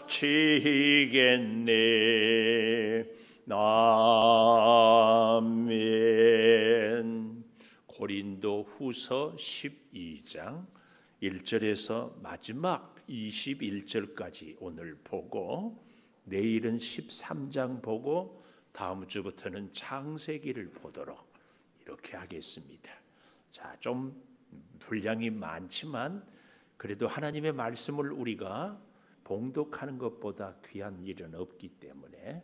바치겠네. 아멘. 고린도 후서 12장 1절에서 마지막 21절까지 오늘 보고, 내일은 13장 보고 다음 주부터는 창세기를 보도록 이렇게 하겠습니다. 자, 좀 분량이 많지만 그래도 하나님의 말씀을 우리가 봉독하는 것보다 귀한 일은 없기 때문에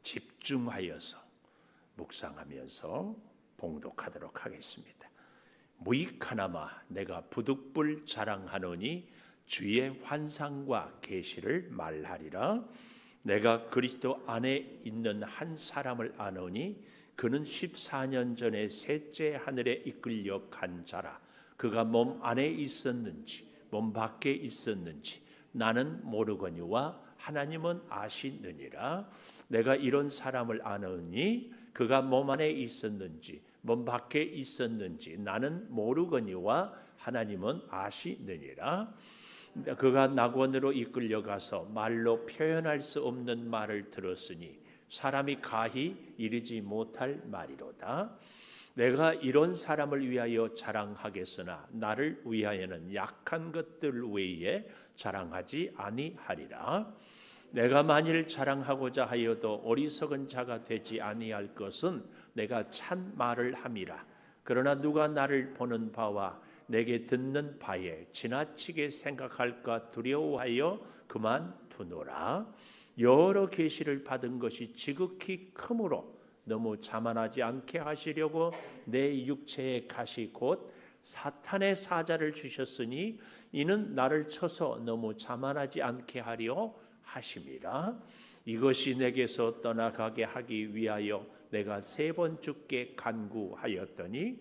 집중하여서 묵상하면서 봉독하도록 하겠습니다. 무익하나마 내가 부득불 자랑하노니 주의 환상과 계시를 말하리라. 내가 그리스도 안에 있는 한 사람을 아노니 그는 14년 전에 셋째 하늘에 이끌려 간 자라. 그가 몸 안에 있었는지 몸 밖에 있었는지 나는 모르거니와 하나님은 아시느니라. 내가 이런 사람을 아노니 그가 몸 안에 있었는지 몸 밖에 있었는지 나는 모르거니와 하나님은 아시느니라. 그가 낙원으로 이끌려가서 말로 표현할 수 없는 말을 들었으니 사람이 가히 이르지 못할 말이로다. 내가 이런 사람을 위하여 자랑하겠으나 나를 위하여는 약한 것들 외에 자랑하지 아니하리라. 내가 만일 자랑하고자 하여도 어리석은 자가 되지 아니할 것은 내가 참 말을 함이라. 그러나 누가 나를 보는 바와 내게 듣는 바에 지나치게 생각할까 두려워하여 그만두노라. 여러 계시를 받은 것이 지극히 크므로 너무 자만하지 않게 하시려고 내 육체의 가시 곧 사탄의 사자를 주셨으니 이는 나를 쳐서 너무 자만하지 않게 하려 하심이라. 이것이 내게서 떠나가게 하기 위하여 내가 3번 주께 간구하였더니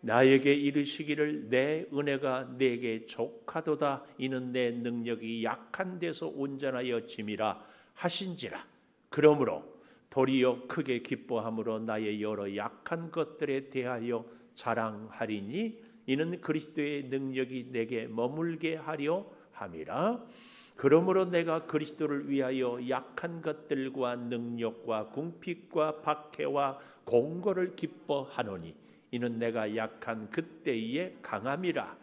나에게 이르시기를 내 은혜가 내게 족하도다. 이는 내 능력이 약한 데서 온전하여 짐이라 하신지라. 그러므로 도리어 크게 기뻐함으로 나의 여러 약한 것들에 대하여 자랑하리니 이는 그리스도의 능력이 내게 머물게 하려 함이라. 그러므로 내가 그리스도를 위하여 약한 것들과 능력과 궁핍과 박해와 공고를 기뻐하노니 이는 내가 약한 그때의 강함이라.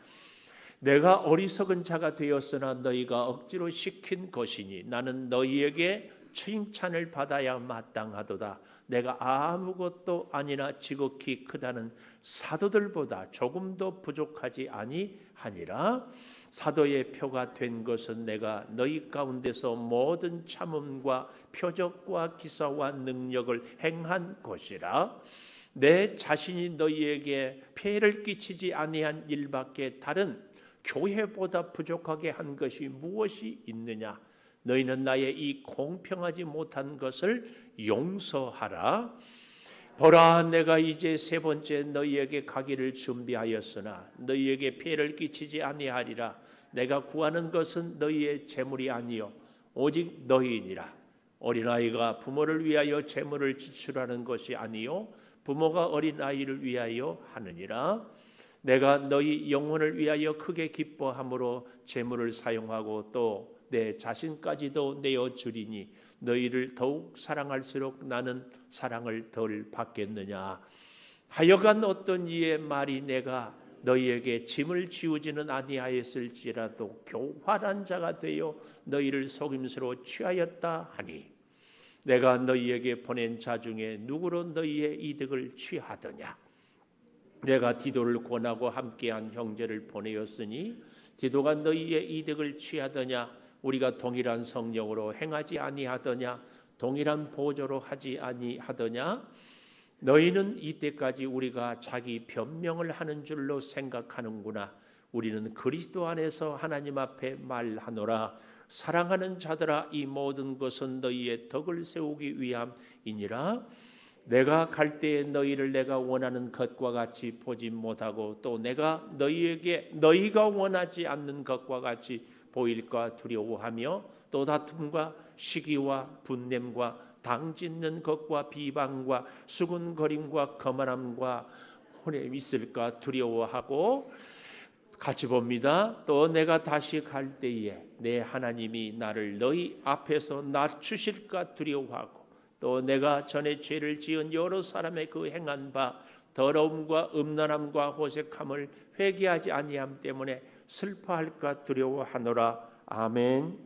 내가 어리석은 자가 되었으나 너희가 억지로 시킨 것이니 나는 너희에게 칭찬을 받아야 마땅하도다. 내가 아무것도 아니나 지극히 크다는 사도들보다 조금도 부족하지 아니하니라. 사도의 표가 된 것은 내가 너희 가운데서 모든 참음과 표적과 기사와 능력을 행한 것이라. 내 자신이 너희에게 폐를 끼치지 아니한 일밖에 다른 교회보다 부족하게 한 것이 무엇이 있느냐. 너희는 나의 이 공평하지 못한 것을 용서하라. 보라, 내가 이제 3번째 너희에게 가기를 준비하였으나 너희에게 폐를 끼치지 아니하리라. 내가 구하는 것은 너희의 재물이 아니요 오직 너희니라. 어린아이가 부모를 위하여 재물을 지출하는 것이 아니요 부모가 어린아이를 위하여 하느니라. 내가 너희 영혼을 위하여 크게 기뻐함으로 재물을 사용하고 또 내 자신까지도 내어주리니 너희를 더욱 사랑할수록 나는 사랑을 덜 받겠느냐. 하여간 어떤 이의 말이 내가 너희에게 짐을 지우지는 아니하였을지라도 교활한 자가 되어 너희를 속임수로 취하였다 하니 내가 너희에게 보낸 자 중에 누구로 너희의 이득을 취하더냐. 내가 디도를 권하고 함께한 형제를 보내었으니 디도가 너희의 이득을 취하더냐. 우리가 동일한 성령으로 행하지 아니하더냐. 동일한 보조로 하지 아니하더냐. 너희는 이때까지 우리가 자기 변명을 하는 줄로 생각하는구나. 우리는 그리스도 안에서 하나님 앞에 말하노라. 사랑하는 자들아, 이 모든 것은 너희의 덕을 세우기 위함이니라. 내가 갈 때에 너희를 내가 원하는 것과 같이 보지 못하고 또 내가 너희에게 너희가 원하지 않는 것과 같이 보일까 두려워하며 또 다툼과 시기와 분냄과 당짓는 것과 비방과 수군거림과 거만함과 혼에 있을까 두려워하고 같이 봅니다. 또 내가 다시 갈 때에 내 하나님이 나를 너희 앞에서 낮추실까 두려워하고 또 내가 전에 죄를 지은 여러 사람의 그 행한 바 더러움과 음란함과 호색함을 회개하지 아니함 때문에 슬퍼할까 두려워하노라. 아멘.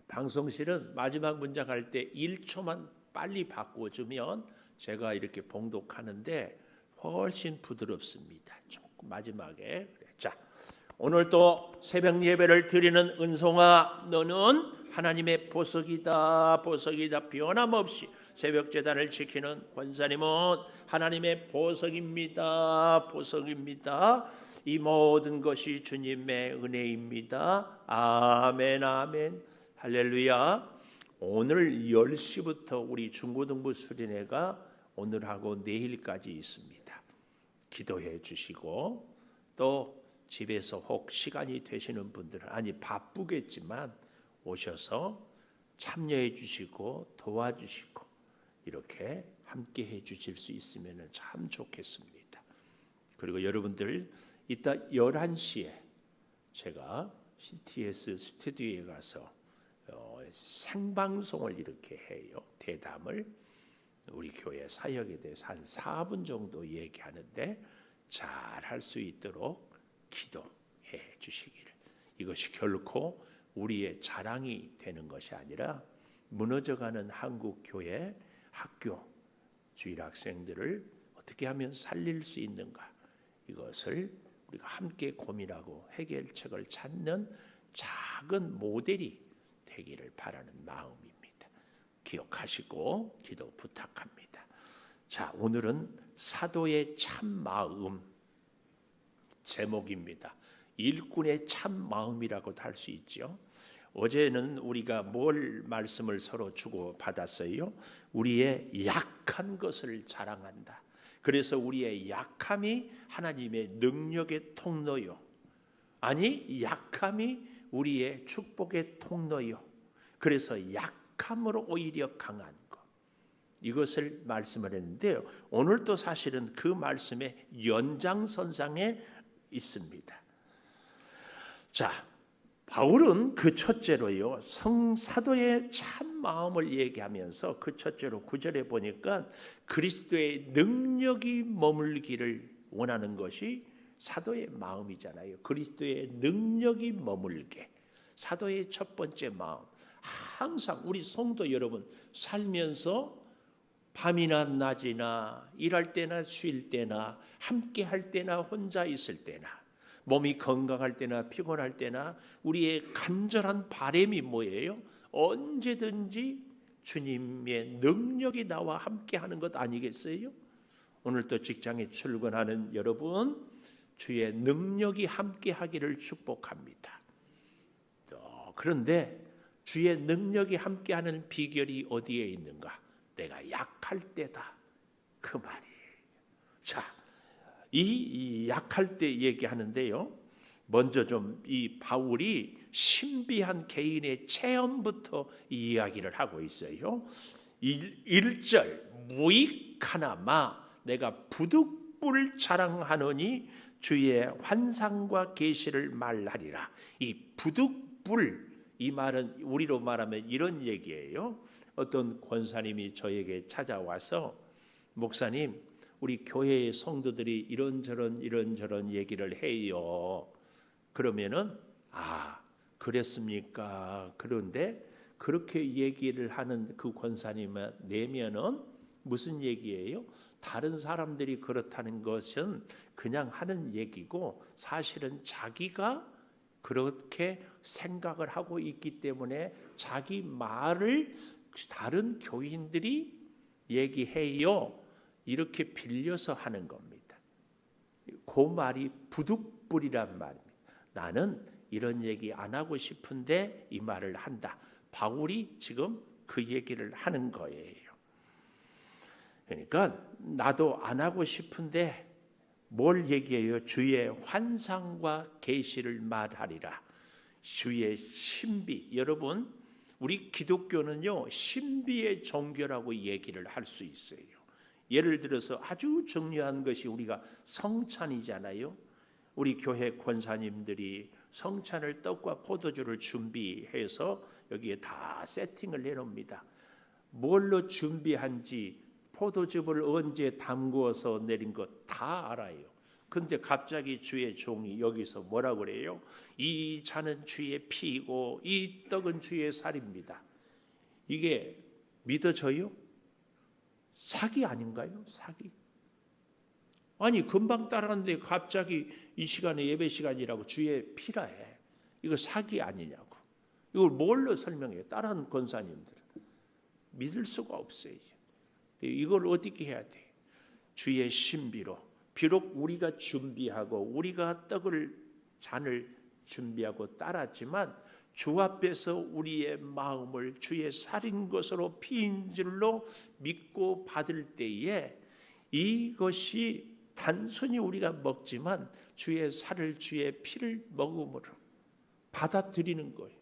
방송실은 마지막 문장 할 때 1초만 빨리 바꿔주면 제가 이렇게 봉독하는데 훨씬 부드럽습니다. 조금 마지막에. 자, 오늘 또 새벽 예배를 드리는 은송아, 너는 하나님의 보석이다. 보석이다. 변함없이 새벽 제단을 지키는 권사님은 하나님의 보석입니다. 보석입니다. 이 모든 것이 주님의 은혜입니다. 아멘, 아멘, 할렐루야. 오늘 10시부터 우리 중고등부 수련회가 오늘하고 내일까지 있습니다. 기도해 주시고 또 집에서 혹 시간이 되시는 분들은 아니 바쁘겠지만 오셔서 참여해 주시고 도와주시고 이렇게 함께 해 주실 수 있으면 참 좋겠습니다. 그리고 여러분들 이따 11시에 제가 CTS 스튜디오에 가서 생방송을 이렇게 해요. 대담을 우리 교회 사역에 대해서 한 4분 정도 얘기하는데 잘 할 수 있도록 기도해 주시기를. 이것이 결코 우리의 자랑이 되는 것이 아니라 무너져가는 한국 교회 학교 주일 학생들을 어떻게 하면 살릴 수 있는가, 이것을 우리가 함께 고민하고 해결책을 찾는 작은 모델이 되기를 바라는 마음입니다. 기억하시고 기도 부탁합니다. 자, 오늘은 사도의 참 마음 제목입니다. 일꾼의 참 마음이라고도 할 수 있죠. 어제는 우리가 뭘 말씀을 서로 주고 받았어요? 우리의 약한 것을 자랑한다. 그래서 우리의 약함이 하나님의 능력의 통로요. 아니, 약함이 우리의 축복의 통로요. 그래서 약함으로 오히려 강한 것. 이것을 말씀을 했는데요. 오늘도 사실은 그 말씀의 연장선상에 있습니다. 자, 바울은 그 첫째로요, 성사도의 참 마음을 얘기하면서 그 첫째로 9절에 보니까 그리스도의 능력이 머물기를 원하는 것이 사도의 마음이잖아요. 그리스도의 능력이 머물게. 사도의 첫 번째 마음. 항상 우리 성도 여러분 살면서 밤이나 낮이나 일할 때나 쉴 때나 함께 할 때나 혼자 있을 때나 몸이 건강할 때나 피곤할 때나 우리의 간절한 바람이 뭐예요? 언제든지 주님의 능력이 나와 함께 하는 것 아니겠어요? 오늘 또 직장에 출근하는 여러분, 주의 능력이 함께 하기를 축복합니다. 그런데 주의 능력이 함께 하는 비결이 어디에 있는가? 내가 약할 때다. 그 말이에요. 자, 이 약할 때 얘기하는데요. 먼저 좀 이 바울이 신비한 개인의 체험부터 이야기를 하고 있어요. 1절 무익하나마 내가 부득불 자랑하노니 주의 환상과 계시를 말하리라. 이 부득불, 이 말은 우리로 말하면 이런 얘기예요. 어떤 권사님이 저에게 찾아와서 목사님, 우리 교회의 성도들이 이런저런 얘기를 해요. 그러면은 그랬습니까? 그런데 그렇게 얘기를 하는 그 권사님의 내면은 무슨 얘기예요? 다른 사람들이 그렇다는 것은 그냥 하는 얘기고 사실은 자기가 그렇게 생각을 하고 있기 때문에 자기 말을 다른 교인들이 얘기해요. 이렇게 빌려서 하는 겁니다. 그 말이 부득불이란 말입니다. 나는 이런 얘기 안 하고 싶은데 이 말을 한다. 바울이 지금 그 얘기를 하는 거예요. 그러니까 나도 안 하고 싶은데 뭘 얘기해요? 주의 환상과 계시를 말하리라. 주의 신비. 여러분, 우리 기독교는요, 신비의 종교라고 얘기를 할 수 있어요. 예를 들어서 아주 중요한 것이 우리가 성찬이잖아요. 우리 교회 권사님들이 성찬을 떡과 포도주를 준비해서 여기에 다 세팅을 해놓습니다. 뭘로 준비한지, 포도즙을 언제 담그어서 내린 것 다 알아요. 근데 갑자기 주의 종이 여기서 뭐라 그래요? 이 잔은 주의 피이고 이 떡은 주의 살입니다. 이게 믿어져요? 사기 아닌가요? 사기. 아니 금방 따라하는데 갑자기 이 시간에 예배 시간이라고 주의 피라 해. 이거 사기 아니냐고. 이걸 뭘로 설명해요? 다른 권사님들은 믿을 수가 없어요. 이걸 어떻게 해야 돼? 주의 신비로. 비록 우리가 준비하고 우리가 잔을 준비하고 따랐지만 주 앞에서 우리의 마음을 주의 살인 것으로 피인 줄로 믿고 받을 때에 이것이 단순히 우리가 먹지만 주의 살을 주의 피를 먹음으로 받아들이는 거예요.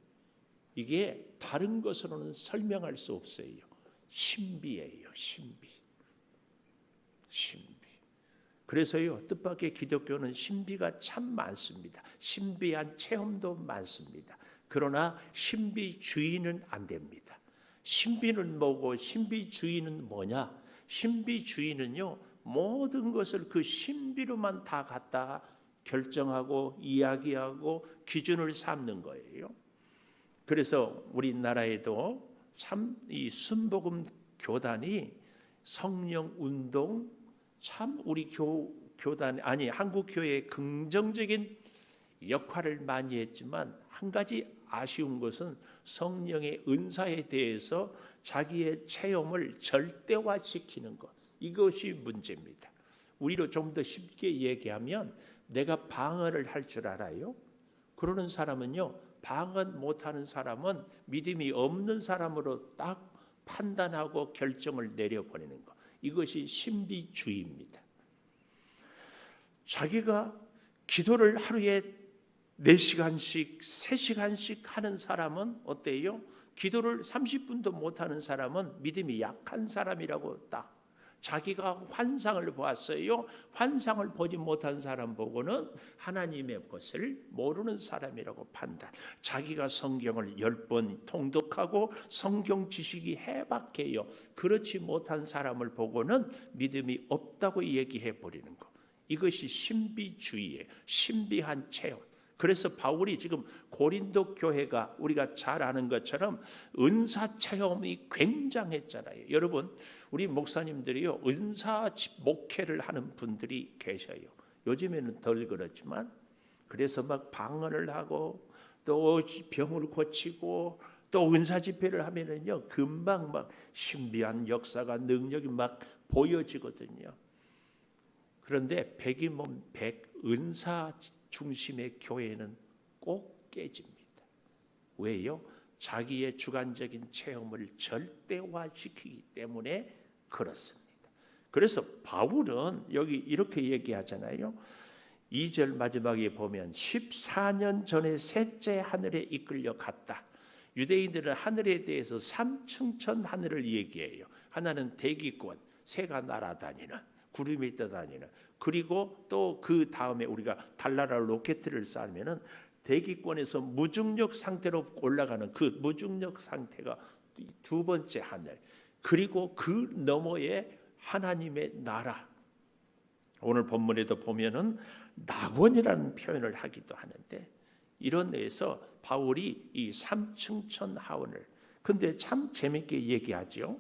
이게 다른 것으로는 설명할 수 없어요. 신비예요. 신비. 그래서요, 뜻밖의 기독교는 신비가 참 많습니다. 신비한 체험도 많습니다. 그러나 신비주의는 안 됩니다. 신비는 뭐고 신비주의는 뭐냐? 신비주의는요, 모든 것을 그 신비로만 다 갖다 결정하고 이야기하고 기준을 삼는 거예요. 그래서 우리나라에도 참 이 순복음 교단이 성령 운동 참 우리 교단 한국 교회의 긍정적인 역할을 많이 했지만 한 가지 아쉬운 것은 성령의 은사에 대해서 자기의 체험을 절대화시키는 것, 이것이 문제입니다. 우리로 좀 더 쉽게 얘기하면 내가 방언을 할 줄 알아요? 그러는 사람은요, 방언 못하는 사람은 믿음이 없는 사람으로 딱 판단하고 결정을 내려버리는 것, 이것이 신비주의입니다. 자기가 기도를 하루에 4시간씩 3시간씩 하는 사람은 어때요? 기도를 30분도 못하는 사람은 믿음이 약한 사람이라고 딱. 자기가 환상을 보았어요. 환상을 보지 못한 사람 보고는 하나님의 것을 모르는 사람이라고 판단. 자기가 성경을 10번 통독하고 성경 지식이 해박해요. 그렇지 못한 사람을 보고는 믿음이 없다고 얘기해 버리는 것. 이것이 신비주의예요. 신비한 체험. 그래서 바울이 지금 고린도 교회가 우리가 잘 아는 것처럼 은사 체험이 굉장했잖아요. 여러분, 우리 목사님들이요, 은사 목회를 하는 분들이 계셔요. 요즘에는 덜 그렇지만, 그래서 막 방언을 하고 또 병을 고치고 또 은사 집회를 하면은요, 금방 막 신비한 역사가 능력이 막 보여지거든요. 그런데 백이면 백, 은사 중심의 교회는 꼭 깨집니다. 왜요? 자기의 주관적인 체험을 절대화시키기 때문에 그렇습니다. 그래서 바울은 여기 이렇게 얘기하잖아요. 2절 마지막에 보면 14년 전에 셋째 하늘에 이끌려 갔다. 유대인들은 하늘에 대해서 3층천 하늘을 얘기해요. 하나는 대기권, 새가 날아다니는, 구름이 떠다니는, 그리고 또 그 다음에 우리가 달나라 로켓을 쏴면은 대기권에서 무중력 상태로 올라가는 그 무중력 상태가 두 번째 하늘, 그리고 그 너머에 하나님의 나라. 오늘 본문에도 보면은 낙원이라는 표현을 하기도 하는데, 이런 데에서 바울이 이 3층천 하원을, 근데 참 재밌게 얘기하죠.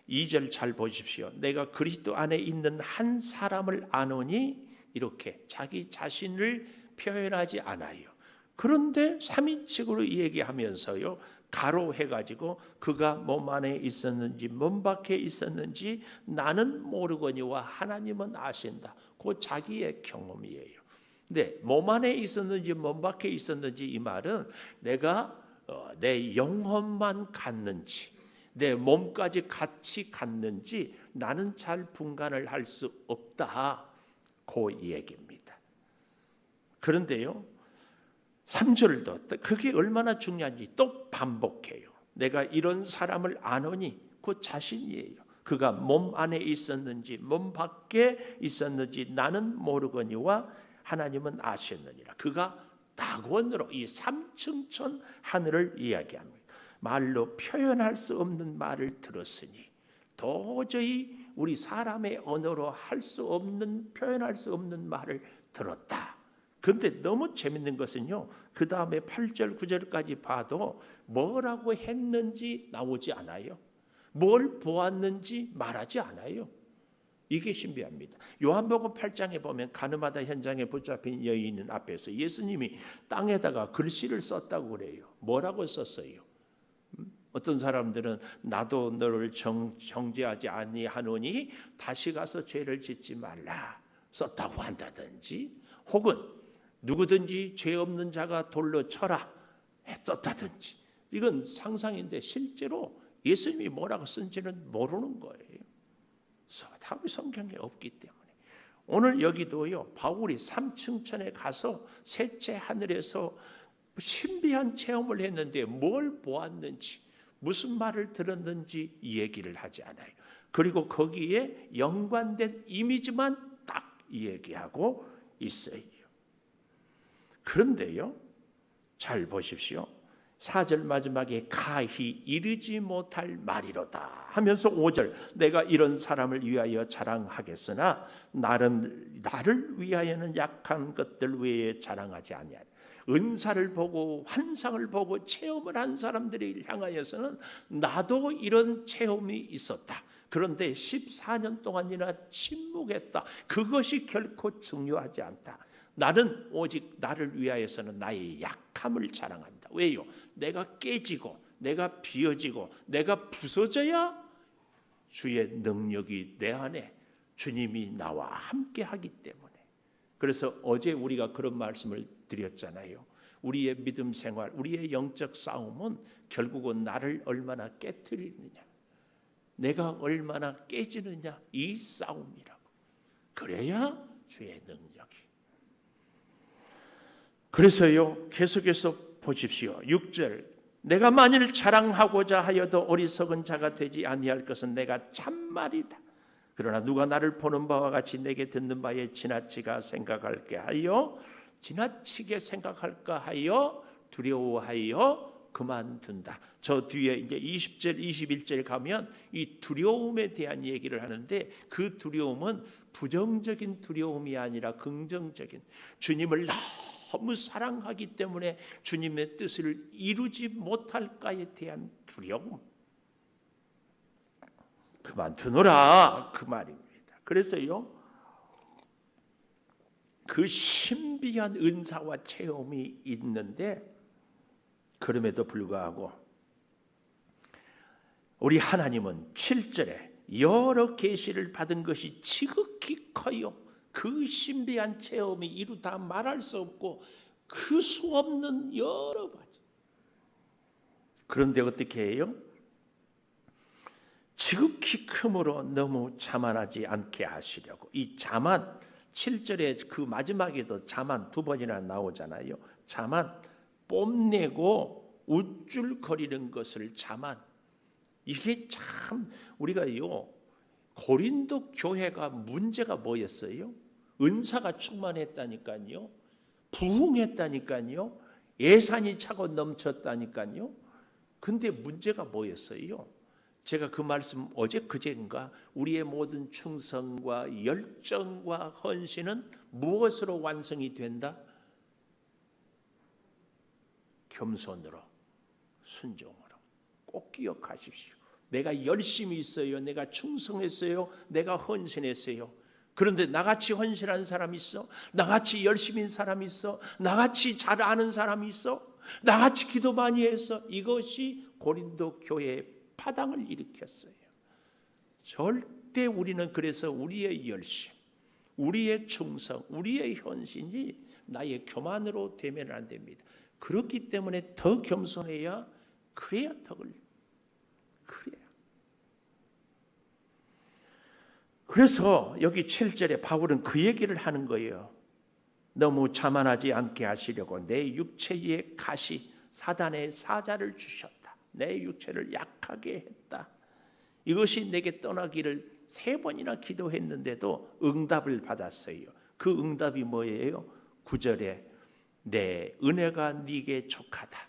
2절 잘 보십시오. 내가 그리스도 안에 있는 한 사람을 아노니, 이렇게 자기 자신을 표현하지 않아요. 그런데 3인칭으로 얘기하면서요, 가로 해가지고 그가 몸 안에 있었는지 몸 밖에 있었는지 나는 모르거니와 하나님은 아신다. 그 자기의 경험이에요. 근데 몸 안에 있었는지 몸 밖에 있었는지, 이 말은 내가 내 영혼만 갔는지 내 몸까지 같이 갔는지 나는 잘 분간을 할 수 없다, 그 얘기입니다. 그런데요, 3절도 그게 얼마나 중요한지 또 반복해요. 내가 이런 사람을 아노니, 그 자신이에요. 그가 몸 안에 있었는지 몸 밖에 있었는지 나는 모르거니와 하나님은 아셨느니라. 그가 낙원으로 이 삼층천 하늘을 이야기합니다. 말로 표현할 수 없는 말을 들었으니 도저히 우리 사람의 언어로 할 수 없는 표현할 수 없는 말을 들었다. 그런데 너무 재밌는 것은요. 그 다음에 8절 9절까지 봐도 뭐라고 했는지 나오지 않아요. 뭘 보았는지 말하지 않아요. 이게 신비합니다. 요한복음 8장에 보면 가늠하다 현장에 붙잡힌 여인 앞에서 예수님이 땅에다가 글씨를 썼다고 그래요. 뭐라고 썼어요? 어떤 사람들은 나도 너를 정죄하지 아니하노니 다시 가서 죄를 짓지 말라 썼다고 한다든지, 혹은 누구든지 죄 없는 자가 돌로 쳐라 썼다든지, 이건 상상인데 실제로 예수님이 뭐라고 쓴지는 모르는 거예요. 답이 성경에 없기 때문에. 오늘 여기도요, 바울이 삼층천에 가서 셋째 하늘에서 신비한 체험을 했는데 뭘 보았는지 무슨 말을 들었는지 얘기를 하지 않아요. 그리고 거기에 연관된 이미지만 딱 얘기하고 있어요. 그런데요, 잘 보십시오. 4절 마지막에 가히 이르지 못할 말이로다 하면서 5절 내가 이런 사람을 위하여 자랑하겠으나 나를 위하여는 약한 것들 외에 자랑하지 아니하리. 은사를 보고 환상을 보고 체험을 한 사람들을 향하여서는 나도 이런 체험이 있었다. 그런데 14년 동안이나 침묵했다. 그것이 결코 중요하지 않다. 나는 오직 나를 위하여서는 나의 약함을 자랑한다. 왜요? 내가 깨지고 내가 비어지고 내가 부서져야 주의 능력이 내 안에 주님이 나와 함께 하기 때문에. 그래서 어제 우리가 그런 말씀을 드렸잖아요. 우리의 믿음 생활, 우리의 영적 싸움은 결국은 나를 얼마나 깨트리느냐, 내가 얼마나 깨지느냐, 이 싸움이라고. 그래야 주의 능력이. 그래서요, 계속해서 보십시오. 6절 내가 만일 자랑하고자 하여도 어리석은 자가 되지 아니할 것은 내가 참말이다. 그러나 누가 나를 보는 바와 같이 내게 듣는 바에 지나치게 생각할까 하여 두려워하여 그만둔다. 저 뒤에 이제 20절 21절 가면 이 두려움에 대한 얘기를 하는데, 그 두려움은 부정적인 두려움이 아니라 긍정적인, 주님을 너무 사랑하기 때문에 주님의 뜻을 이루지 못할까에 대한 두려움. 그만두노라 그 말입니다. 그래서요, 그 신비한 은사와 체험이 있는데, 그럼에도 불구하고 우리 하나님은 7절에 여러 계시를 받은 것이 지극히 커요. 그 신비한 체험이 이루 다 말할 수 없고 그 수 없는 여러 가지. 그런데 어떻게 해요? 지극히 크므로 너무 자만하지 않게 하시려고. 이 자만, 7절에 그 마지막에도 자만 두 번이나 나오잖아요. 자만, 뽐내고 우쭐거리는 것을 자만. 이게 참 우리가요, 고린도 교회가 문제가 뭐였어요? 은사가 충만했다니까요, 부흥했다니까요, 예산이 차고 넘쳤다니까요. 근데 문제가 뭐였어요? 제가 그 말씀 어제 그제인가, 우리의 모든 충성과 열정과 헌신은 무엇으로 완성이 된다? 겸손으로, 순종으로. 꼭 기억하십시오. 내가 열심히 있어요, 내가 충성했어요, 내가 헌신했어요. 그런데 나같이 헌신한 사람 있어? 나같이 열심인 사람 있어? 나같이 잘 아는 사람이 있어? 나같이 기도 많이 했어? 이것이 고린도 교회의 파당을 일으켰어요. 절대 우리는 그래서 우리의 열심, 우리의 충성, 우리의 헌신이 나의 교만으로 되면 안 됩니다. 그렇기 때문에 더 겸손해야, 그래야 덕을, 그래야. 그래서 여기 7절에 바울은 그 얘기를 하는 거예요. 너무 자만하지 않게 하시려고 내 육체의 가시, 사단의 사자를 주셨다. 내 육체를 약하게 했다. 이것이 내게 떠나기를 3번이나 기도했는데도 응답을 받았어요. 그 응답이 뭐예요? 9절에 내 은혜가 네게 족하다.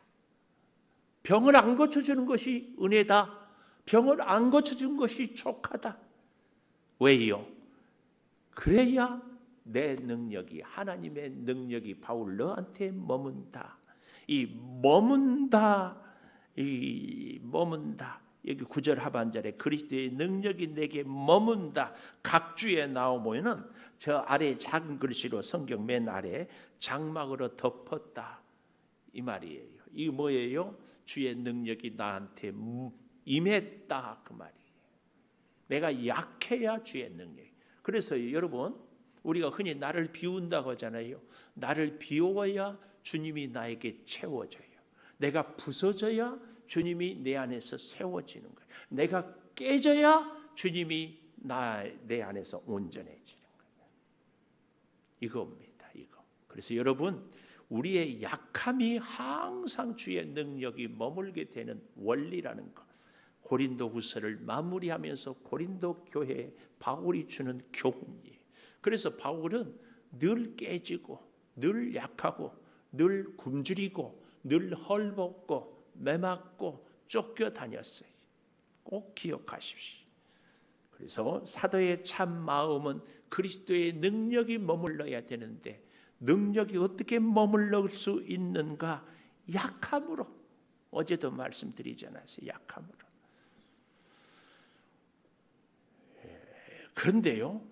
병을 안 고쳐주는 것이 은혜다. 병을 안 고쳐준 것이 족하다. 왜요? 그래야 내 능력이, 하나님의 능력이 바울 너한테 머문다. 이 머문다, 여기 9절 하반절에 그리스도의 능력이 내게 머문다. 각주에 나오면은 저 아래 작은 글씨로 성경 맨 아래 장막으로 덮었다 이 말이에요. 이게 뭐예요? 주의 능력이 나한테 임했다 그 말이에요. 내가 약해야 주의 능력. 그래서 여러분 우리가 흔히 나를 비운다고 하잖아요. 나를 비워야 주님이 나에게 채워져요. 내가 부서져야 주님이 내 안에서 세워지는 거예요. 내가 깨져야 주님이 내 안에서 온전해지는 거예요. 이겁니다. 이거. 그래서 여러분 우리의 약함이 항상 주의 능력이 머물게 되는 원리라는 것. 고린도후서를 마무리하면서 고린도 교회에 바울이 주는 교훈이에요. 그래서 바울은 늘 깨지고 늘 약하고 늘 굶주리고 늘 헐벗고 매맞고 쫓겨다녔어요. 꼭 기억하십시오. 그래서 사도의 참 마음은 그리스도의 능력이 머물러야 되는데 능력이 어떻게 머물러 수 있는가? 약함으로. 어제도 말씀드리지 않았어요. 약함으로. 그런데요,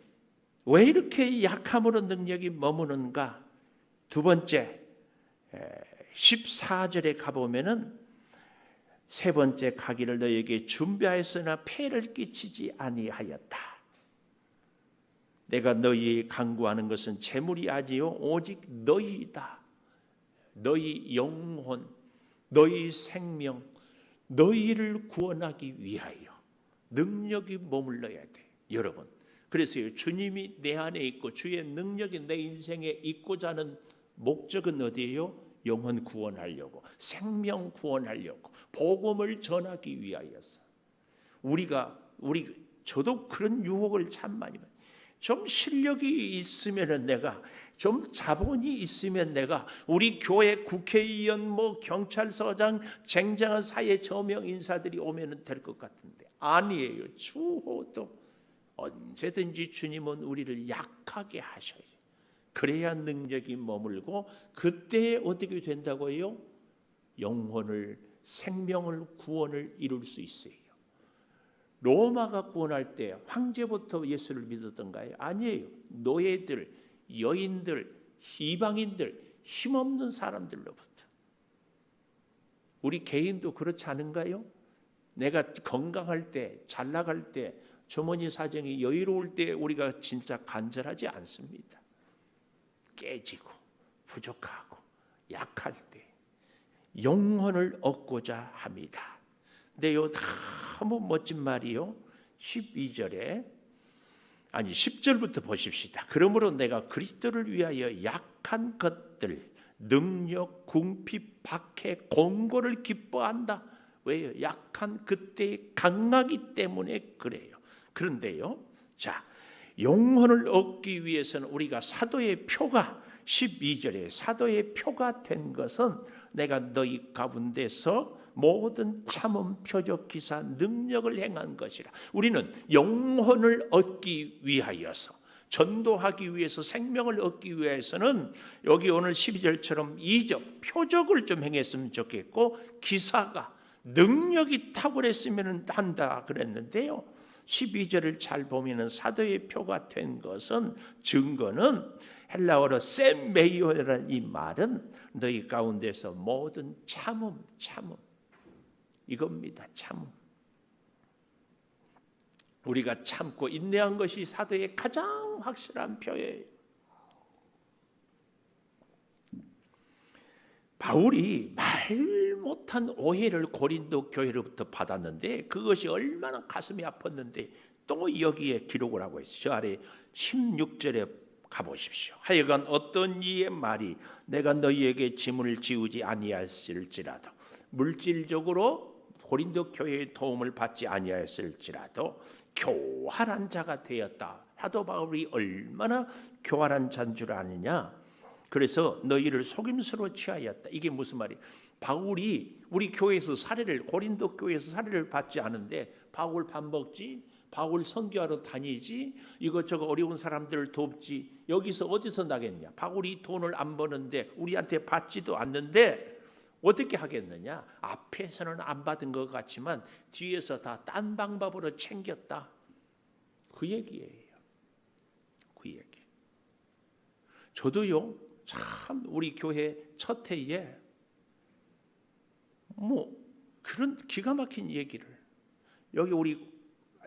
왜 이렇게 약함으로 능력이 머무는가? 두 번째 14절에 가보면은 세 번째 가기를 너에게 준비하였으나 폐를 끼치지 아니하였다. 내가 너희에 간구하는 것은 재물이 아니요 오직 너희이다. 너희 영혼, 너희 생명, 너희를 구원하기 위하여 능력이 머물러야 돼. 여러분, 그래서 주님이 내 안에 있고 주의 능력이 내 인생에 있고자 하는 목적은 어디예요? 영혼 구원하려고, 생명 구원하려고, 복음을 전하기 위하여서. 저도 그런 유혹을 참 많이 받아요. 좀 실력이 있으면은 내가, 좀 자본이 있으면 내가 우리 교회 국회의원, 경찰서장, 쟁쟁한 사회 저명 인사들이 오면은 될 것 같은데 아니에요. 추호도 언제든지 주님은 우리를 약하게 하셔요. 그래야 능력이 머물고 그때 어떻게 된다고요? 영혼을, 생명을, 구원을 이룰 수 있어요. 로마가 구원할 때 황제부터 예수를 믿었던가요? 아니에요. 노예들, 여인들, 이방인들, 힘없는 사람들로부터. 우리 개인도 그렇지 않은가요? 내가 건강할 때, 잘 나갈 때, 주머니 사정이 여유로울 때 우리가 진짜 간절하지 않습니다. 깨지고 부족하고 약할 때 영혼을 얻고자 합니다. 근데요, 너무 멋진 말이요. 10절부터 보십시다. 그러므로 내가 그리스도를 위하여 약한 것들, 능력, 궁핍, 박해, 공고를 기뻐한다. 왜요? 약한 그때의 강하기 때문에 그래요. 그런데요, 자, 영혼을 얻기 위해서는 우리가 사도의 표가 12절에 사도의 표가 된 것은 내가 너희 가운데서 모든 참음, 표적, 기사, 능력을 행한 것이라. 우리는 영혼을 얻기 위하여서, 전도하기 위해서, 생명을 얻기 위해서는 여기 오늘 12절처럼 이적, 표적을 좀 행했으면 좋겠고, 기사가, 능력이 탁월했으면 한다 그랬는데요, 12절을 잘 보면 사도의 표가 된 것은, 증거는 헬라어로 셈메이오라는 이 말은 너희 가운데서 모든 참음 이겁니다. 참음. 우리가 참고 인내한 것이 사도의 가장 확실한 표예요. 바울이 말 못한 오해를 고린도 교회로부터 받았는데 그것이 얼마나 가슴이 아팠는데 또 여기에 기록을 하고 있어요. 저 아래 16절에 가보십시오. 하여간 어떤 이의 말이 내가 너희에게 짐을 지우지 아니하였을지라도, 물질적으로 고린도 교회의 도움을 받지 아니하였을지라도 교활한 자가 되었다. 사도 바울이 얼마나 교활한 자인 줄 아느냐? 그래서 너희를 속임수로 취하였다. 이게 무슨 말이에요? 바울이 우리 교회에서 사례를, 고린도 교회에서 사례를 받지 않은데 바울 밥 먹지, 바울 선교하러 다니지, 이것저것 어려운 사람들을 돕지. 여기서 어디서 나겠냐? 바울이 돈을 안 버는데, 우리한테 받지도 않는데 어떻게 하겠느냐? 앞에서는 안 받은 것 같지만 뒤에서 다 딴 방법으로 챙겼다. 그 얘기예요. 그 얘기. 저도요, 참 우리 교회 첫 해에 그런 기가 막힌 얘기를, 여기 우리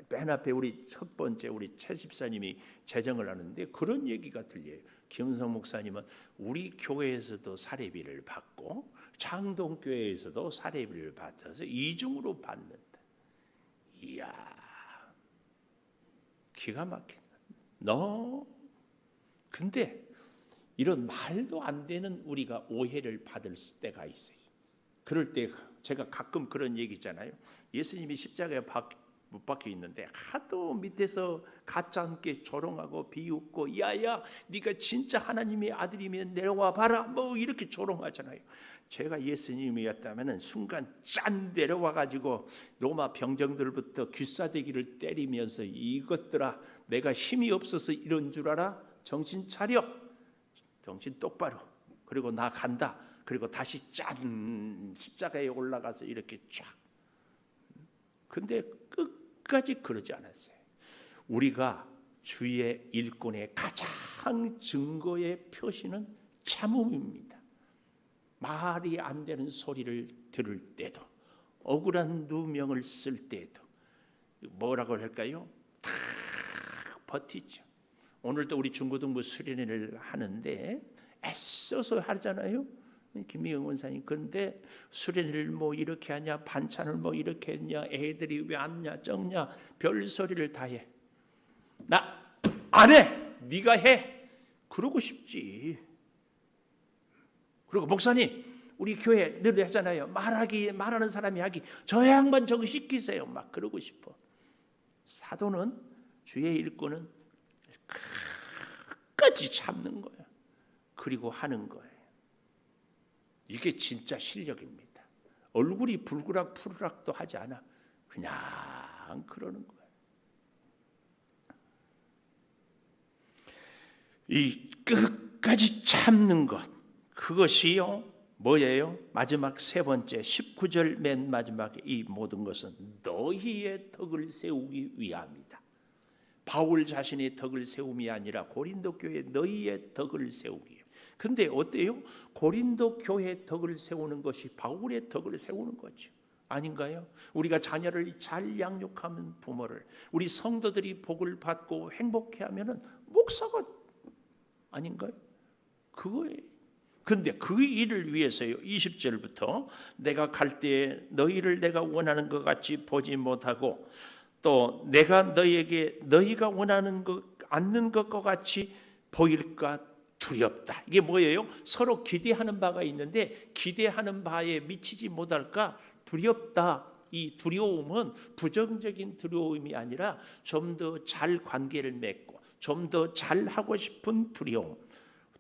맨 앞에 우리 첫 번째 우리 최 집사님이 재정을 하는데 그런 얘기가 들려요. 김은성 목사님은 우리 교회에서도 사례비를 받고 창동교회에서도 사례비를 받아서 이중으로 받는다. 이야, 기가 막힌다. 근데 이런 말도 안 되는 우리가 오해를 받을 때가 있어요. 그럴 때 제가 가끔 그런 얘기 있잖아요. 예수님이 십자가에 못 박혀 있는데 하도 밑에서 가짜함께 조롱하고 비웃고, 야야 네가 진짜 하나님의 아들이면 내려와 봐라, 뭐 이렇게 조롱하잖아요. 제가 예수님이었다면 순간 짠 내려와 가지고 로마 병정들부터 귀싸대기를 때리면서, 이것들아 내가 힘이 없어서 이런 줄 알아? 정신 차려, 정신 똑바로, 그리고 나 간다. 그리고 다시 짠 십자가에 올라가서 이렇게 쫙. 근데 끝까지 그러지 않았어요. 우리가 주의 일꾼의 가장 증거의 표시는 참음입니다. 말이 안 되는 소리를 들을 때도, 억울한 누명을 쓸 때도 뭐라고 할까요? 다 버티죠. 오늘도 우리 중고등부 수련회를 하는데 애써서 하잖아요. 김미영 원사님. 그런데 수련회를 뭐 이렇게 하냐, 반찬을 뭐 이렇게 했냐, 애들이 왜 안냐 적냐, 별 소리를 다 해. 나 안 해, 네가 해. 그러고 싶지. 그리고 목사님 우리 교회 늘 하잖아요. 말하는 사람이 하기, 저 양반 저거 시키세요. 막 그러고 싶어. 사도는, 주의 일꾼은 끝까지 참는 거예요. 그리고 하는 거예요. 이게 진짜 실력입니다. 얼굴이 불그락푸르락도 하지 않아. 그냥 그러는 거예요. 이 끝까지 참는 것, 그것이요 뭐예요? 마지막 세 번째 19절 맨 마지막에 이 모든 것은 너희의 덕을 세우기 위함이다. 바울 자신의 덕을 세움이 아니라 고린도 교회 너희의 덕을 세우기. 근데 어때요? 고린도 교회 덕을 세우는 것이 바울의 덕을 세우는 거죠. 아닌가요? 우리가 자녀를 잘 양육하면 부모를, 우리 성도들이 복을 받고 행복해하면은 목사가 아닌가요? 그거예요. 근데 그 일을 위해서요, 20절부터 내가 갈 때에 너희를 내가 원하는 것 같이 보지 못하고, 또 내가 너희에게 너희가 원하는 것 않는 것과 같이 보일까 두렵다. 이게 뭐예요? 서로 기대하는 바가 있는데 기대하는 바에 미치지 못할까 두렵다. 이 두려움은 부정적인 두려움이 아니라 좀 더 잘 관계를 맺고 좀 더 잘하고 싶은 두려움.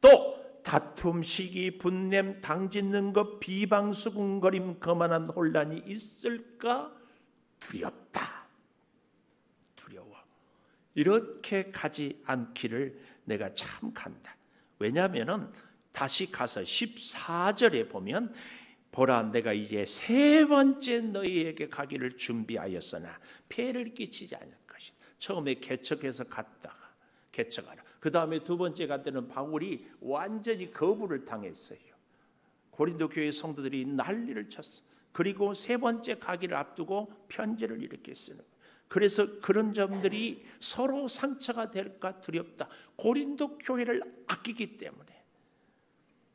또 다툼, 시기, 분냄, 당짓는 것, 비방, 수군거림, 거만한 혼란이 있을까 두렵다. 두려워. 이렇게 가지 않기를 내가 참 간다. 왜냐하면 다시 가서 14절에 보면, 보라 내가 이제 세 번째 너희에게 가기를 준비하였으나 폐를 끼치지 않을 것이다. 처음에 개척해서 갔다가 개척하라. 그 다음에 두 번째 갈 때는 바울이 완전히 거부를 당했어요. 고린도 교회 성도들이 난리를 쳤어. 그리고 세 번째 가기를 앞두고 편지를 이렇게 쓰는 거예요. 그래서 그런 점들이 서로 상처가 될까 두렵다. 고린도 교회를 아끼기 때문에.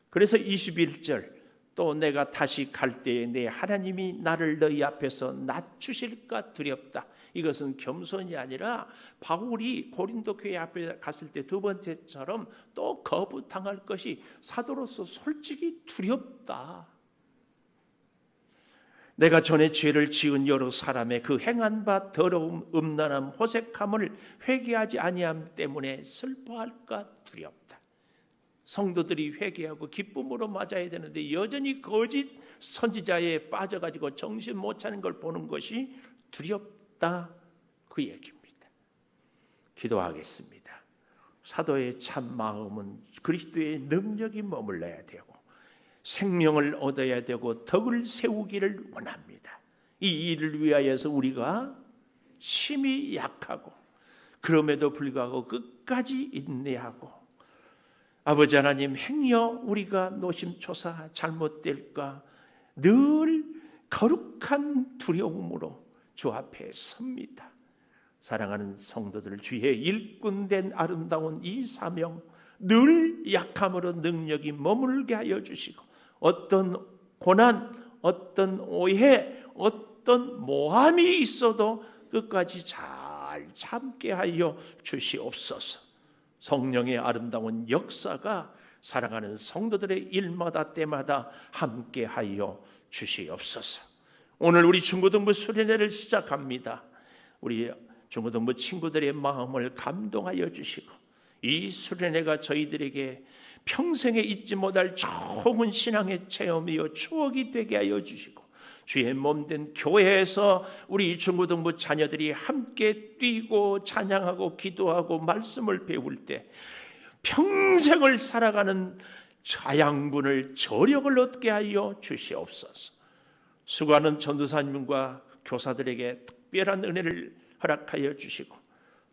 그래서 21절, 또 내가 다시 갈 때에 내 하나님이 나를 너희 앞에서 낮추실까 두렵다. 이것은 겸손이 아니라 바울이 고린도 교회 앞에 갔을 때 두 번째처럼 또 거부당할 것이 사도로서 솔직히 두렵다. 내가 전에 죄를 지은 여러 사람의 그 행한 바 더러움, 음란함, 호색함을 회개하지 아니함 때문에 슬퍼할까 두렵다. 성도들이 회개하고 기쁨으로 맞아야 되는데 여전히 거짓 선지자에 빠져가지고 정신 못 차는 걸 보는 것이 두렵다, 그 얘기입니다. 기도하겠습니다. 사도의 참 마음은 그리스도의 능력이 머물러야 되고 생명을 얻어야 되고 덕을 세우기를 원합니다. 이 일을 위하여서 우리가 심히 약하고 그럼에도 불구하고 끝까지 인내하고, 아버지 하나님, 행여 우리가 노심초사 잘못될까 늘 거룩한 두려움으로 주 앞에 섭니다. 사랑하는 성도들, 주의 일꾼된 아름다운 이 사명, 늘 약함으로 능력이 머물게 하여 주시고 어떤 고난, 어떤 오해, 어떤 모함이 있어도 끝까지 잘 참게 하여 주시옵소서. 성령의 아름다운 역사가 사랑하는 성도들의 일마다 때마다 함께 하여 주시옵소서. 오늘 우리 중고등부 수련회를 시작합니다. 우리 중고등부 친구들의 마음을 감동하여 주시고 이 수련회가 저희들에게 평생에 잊지 못할 좋은 신앙의 체험이요 추억이 되게 하여 주시고 주의 몸된 교회에서 우리 중고등부 자녀들이 함께 뛰고 찬양하고 기도하고 말씀을 배울 때 평생을 살아가는 자양분을 저력을 얻게 하여 주시옵소서. 수고하는 전도사님과 교사들에게 특별한 은혜를 허락하여 주시고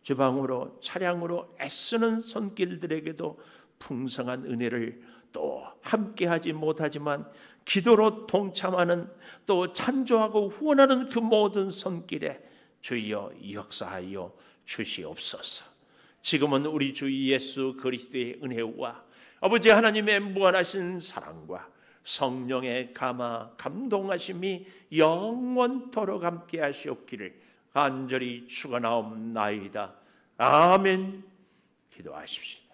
주방으로 차량으로 애쓰는 손길들에게도 풍성한 은혜를, 또 함께하지 못하지만 기도로 동참하는, 또 찬조하고 후원하는 그 모든 손길에 주여 역사하여 주시옵소서. 지금은 우리 주 예수 그리스도의 은혜와 아버지 하나님의 무한하신 사랑과 성령의 감동하심이 영원토록 함께 하시옵기를 간절히 축원하옵나이다. 아멘. 기도하십시오.